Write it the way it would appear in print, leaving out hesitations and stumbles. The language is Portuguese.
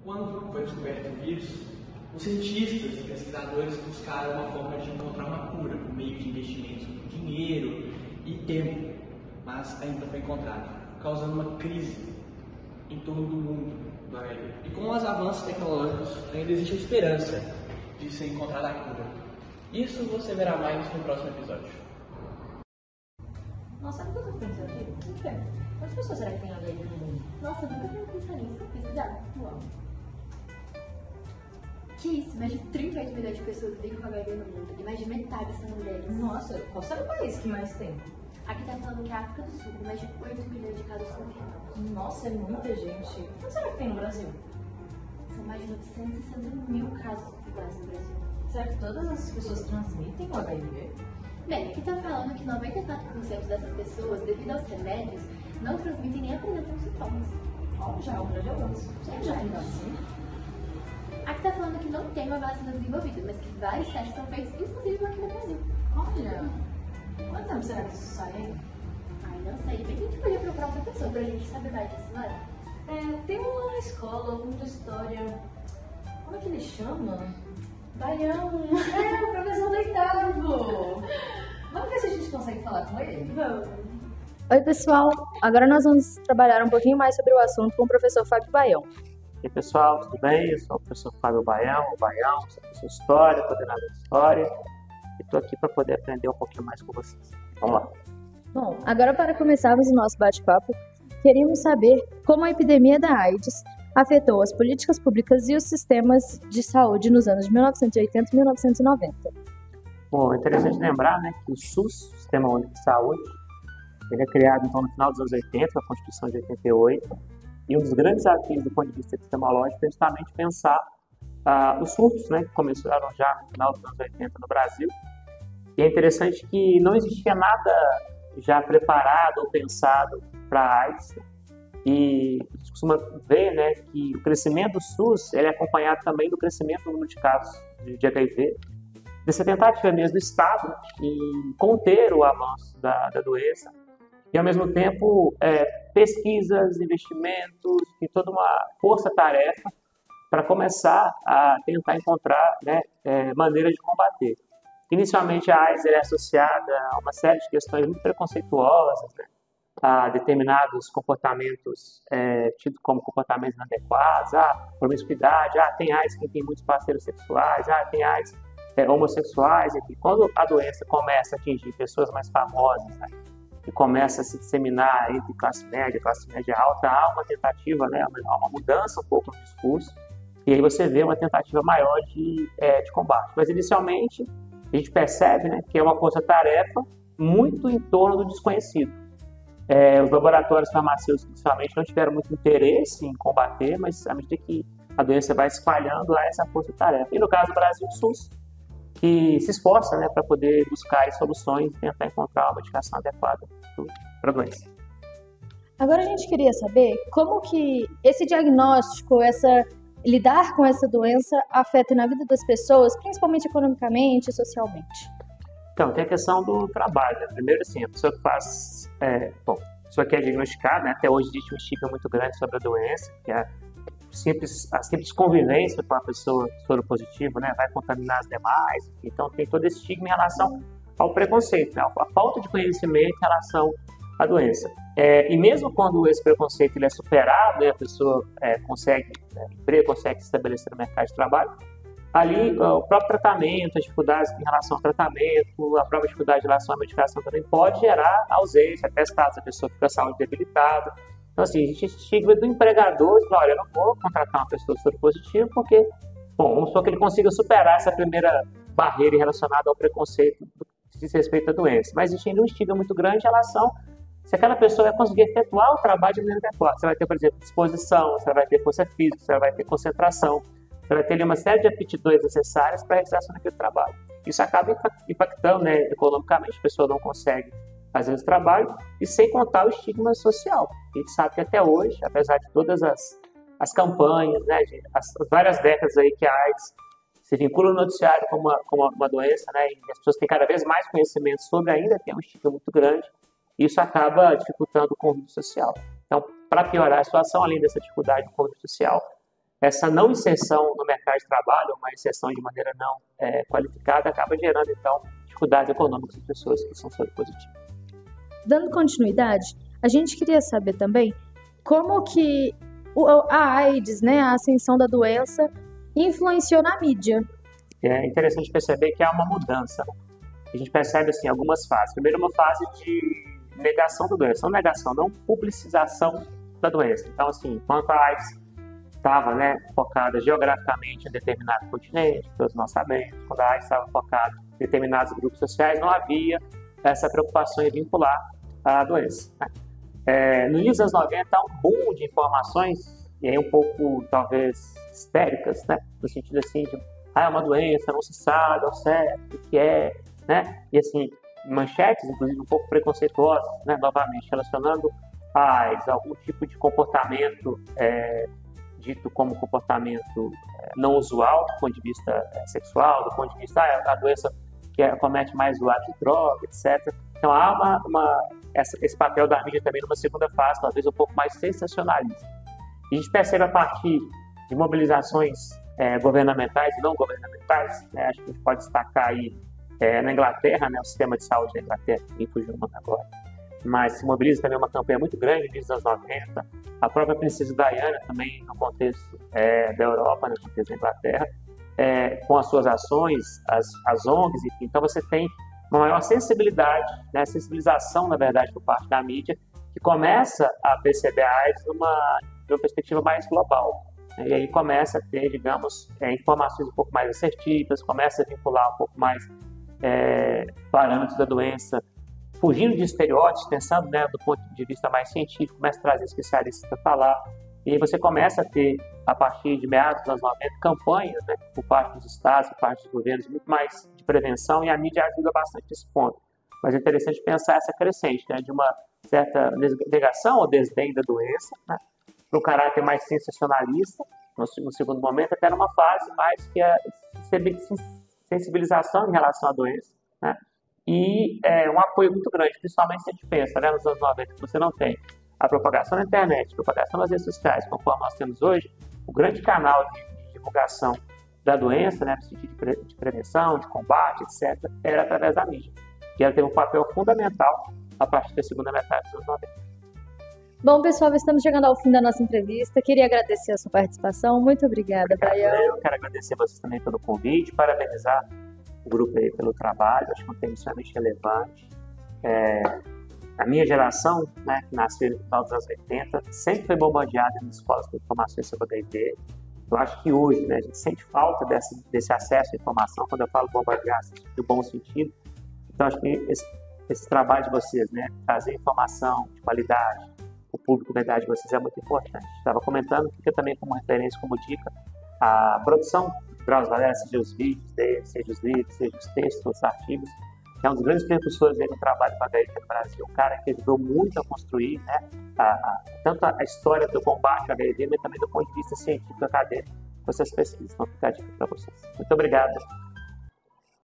Quando foi descoberto o vírus, os cientistas e pesquisadores buscaram uma forma de encontrar uma cura por meio de investimentos em dinheiro e tempo, mas ainda foi encontrado, causando uma crise em torno do mundo do HIV. E com os avanços tecnológicos, ainda existe a esperança de ser encontrada a cura. Isso você verá mais no próximo episódio. Nossa, sabe o que eu tô pensando aqui? O quê? Quantas pessoas será que tem HIV no mundo? Nossa, eu nunca tinha pensado nisso. Vou pesquisar. Uau. Que isso? Mais de 38 milhões de pessoas vivem com HIV no mundo e mais de metade são mulheres. Nossa, qual será o país que mais tem? Aqui tá falando que é a África do Sul, com mais de 8 milhões de casos confirmados. Nossa, é muita gente. Quanto será que tem no Brasil? São mais de 960 mil casos iguais no Brasil. Será que todas as pessoas transmitem o HIV? Bem, aqui tá falando que 94% dessas pessoas, devido aos remédios, não transmitem nem apresentam sintomas. Ó, já é um grande avanço. Já tem vacina? Aqui tá falando que não tem uma vacina desenvolvida, mas que vários testes são feitos, inclusive aqui no Brasil. Olha, quanto tempo será que isso sai aí? Ai, não sei, bem que a gente podia procurar outra pessoa pra gente saber mais disso, não é? Tem um na escola, um de história. Como é que ele chama? Baião. O professor do oitavo. Vamos ver se a gente consegue falar com ele? Vamos. Oi, pessoal! Agora nós vamos trabalhar um pouquinho mais sobre o assunto com o professor Fábio Baião. E aí, pessoal, tudo bem? Eu sou o professor Fábio Baião, sou professor de História, coordenador de História, e estou aqui para poder aprender um pouquinho mais com vocês. Vamos lá! Bom, agora para começarmos o nosso bate-papo, queríamos saber como a epidemia da AIDS afetou as políticas públicas e os sistemas de saúde nos anos de 1980 e 1990. Bom, é interessante lembrar, né, que o SUS, Sistema Único de Saúde, ele é criado então no final dos anos 80, com a Constituição de 88, e um dos grandes desafios do ponto de vista epistemológico é justamente pensar os surtos, né, que começaram já no final dos anos 80 no Brasil. E é interessante que não existia nada já preparado ou pensado para a AIDS, e a gente costuma ver, né, que o crescimento do SUS ele é acompanhado também do crescimento do número de casos de HIV, dessa tentativa mesmo do Estado em conter o avanço da doença, e ao mesmo tempo pesquisas, investimentos e toda uma força-tarefa para começar a tentar encontrar, né, maneiras de combater. Inicialmente a AIDS é associada a uma série de questões muito preconceituosas, né, a determinados comportamentos tidos como comportamentos inadequados, promiscuidade, tem AIDS quem tem muitos parceiros sexuais, tem AIDS homossexuais, enfim. Quando a doença começa a atingir pessoas mais famosas, né, e começa a se disseminar entre classe média alta, há uma tentativa, né, uma mudança um pouco no discurso, e aí você vê uma tentativa maior de combate. Mas inicialmente a gente percebe, né, que é uma força-tarefa muito em torno do desconhecido. Os laboratórios farmacêuticos inicialmente não tiveram muito interesse em combater, mas à medida que a doença vai espalhando, há essa força-tarefa. E no caso do Brasil, o SUS, que se esforça, né, para poder buscar soluções e tentar encontrar uma medicação adequada para a doença. Agora a gente queria saber como que esse diagnóstico, lidar com essa doença afeta na vida das pessoas, principalmente economicamente e socialmente. Então, tem a questão do trabalho, né? Primeiro, assim, a pessoa que faz... a pessoa que é diagnosticada, né? Até hoje existe um estigma muito grande sobre a doença, que é a simples convivência com a pessoa soropositiva, né? Vai contaminar as demais. Então, tem todo esse estigma em relação ao preconceito, né? A falta de conhecimento em relação à doença. E mesmo quando esse preconceito ele é superado, né? A pessoa consegue se estabelecer no mercado de trabalho, ali, o próprio tratamento, as dificuldades em relação ao tratamento, a própria dificuldade em relação à medicação também pode gerar ausência, atestados, a pessoa fica saúde debilitada. Então, assim, existe esse estigma do empregador, de olha, eu não vou contratar uma pessoa soropositiva porque, vamos supor que ele consiga superar essa primeira barreira relacionada ao preconceito que diz respeito à doença. Mas existe ainda um estigma muito grande em relação se aquela pessoa vai conseguir efetuar o trabalho de maneira adequada. Você vai ter, por exemplo, disposição, você vai ter força física, você vai ter concentração, você vai ter ali uma série de aptidões necessárias para a realização daquele trabalho. Isso acaba impactando, né, economicamente, a pessoa não consegue fazer esse trabalho, e sem contar o estigma social. A gente sabe que até hoje, apesar de todas as campanhas, né, as várias décadas aí que a AIDS se vincula no noticiário como uma doença, né, e as pessoas têm cada vez mais conhecimento sobre, ainda tem um estigma muito grande, e isso acaba dificultando o convívio social. Então, para piorar a situação, além dessa dificuldade do convívio social, essa não inserção no mercado de trabalho, uma inserção de maneira não qualificada, acaba gerando, então, dificuldades econômicas de pessoas que são soropositivas. Dando continuidade, a gente queria saber também como que a AIDS, né, a ascensão da doença, influenciou na mídia. É interessante perceber que há uma mudança. A gente percebe assim, algumas fases. Primeiro, uma fase de negação da doença. Não negação, não publicização da doença. Então, assim, enquanto a AIDS estava, né, focada geograficamente em determinado continente, todos nós sabemos, quando a AIDS estava focada em determinados grupos sociais, não havia essa preocupação em vincular a doença. Né? No início dos anos 90, há um boom de informações, e aí um pouco, talvez, histéricas, né? No sentido assim de, é uma doença, não se sabe ao certo o que é, né? E assim, manchetes, inclusive, um pouco preconceituosas, né? Novamente, relacionando a AIDS, algum tipo de comportamento dito como comportamento não usual, do ponto de vista sexual, do ponto de vista a doença que comete mais uso de droga, etc. Então, há esse papel da mídia também numa segunda fase, talvez um pouco mais sensacionalista. E a gente percebe a partir de mobilizações governamentais e não governamentais, né? Acho que a gente pode destacar aí na Inglaterra, né, o sistema de saúde da Inglaterra, me fugiu o nome agora, mas se mobiliza também uma campanha muito grande nos anos 90, a própria Princesa Diana também no contexto da Europa, no contexto da Inglaterra, com as suas ações, as ONGs, enfim. Então você tem uma maior sensibilidade, né, sensibilização, na verdade, por parte da mídia, que começa a perceber a AIDS de uma perspectiva mais global. E aí começa a ter, digamos, informações um pouco mais assertivas, começa a vincular um pouco mais parâmetros da doença, fugindo de estereótipos, pensando, né, do ponto de vista mais científico, começa a trazer especialistas para falar. E aí você começa a ter, a partir de meados dos anos 90, campanhas, né, por parte dos estados, por parte dos governos, muito mais de prevenção, e a mídia ajuda bastante nesse ponto. Mas é interessante pensar essa crescente, né, de uma certa negação ou desdém da doença, né, para um caráter mais sensacionalista, no segundo momento, até numa fase mais que a sensibilização em relação à doença, né, e um apoio muito grande, principalmente se a gente pensa, né, nos anos 90, que você não tem a propagação na internet, a propagação nas redes sociais, conforme nós temos hoje, o grande canal de divulgação da doença, né, no sentido de prevenção, de combate, etc., era através da mídia, que ela teve um papel fundamental a partir da segunda metade dos anos 90. Bom, pessoal, estamos chegando ao fim da nossa entrevista. Queria agradecer a sua participação. Muito obrigada, Brian. Eu quero agradecer vocês também pelo convite, parabenizar o grupo aí pelo trabalho. Acho que é um tema extremamente relevante. A minha geração, né, que nasceu no final dos anos 80, sempre foi bombardeada nas escolas com informações sobre HIV. Eu acho que hoje, né, a gente sente falta desse acesso à informação. Quando eu falo bombardear, no bom sentido. Então, acho que esse trabalho de vocês, né, trazer informação de qualidade, o público da idade de vocês é muito importante. Estava comentando, fica também como referência, como dica, a produção de Drauzio Varela, seja os vídeos dele, seja os livros, seja os textos, os artigos, que é um dos grandes precursores aí no trabalho com a HIV no Brasil, um cara que ajudou muito a construir, né, tanto a história do combate ao HIV, mas também do ponto de vista científico e acadêmico, com essas pesquisas. Então, fica a dica para vocês. Muito obrigado.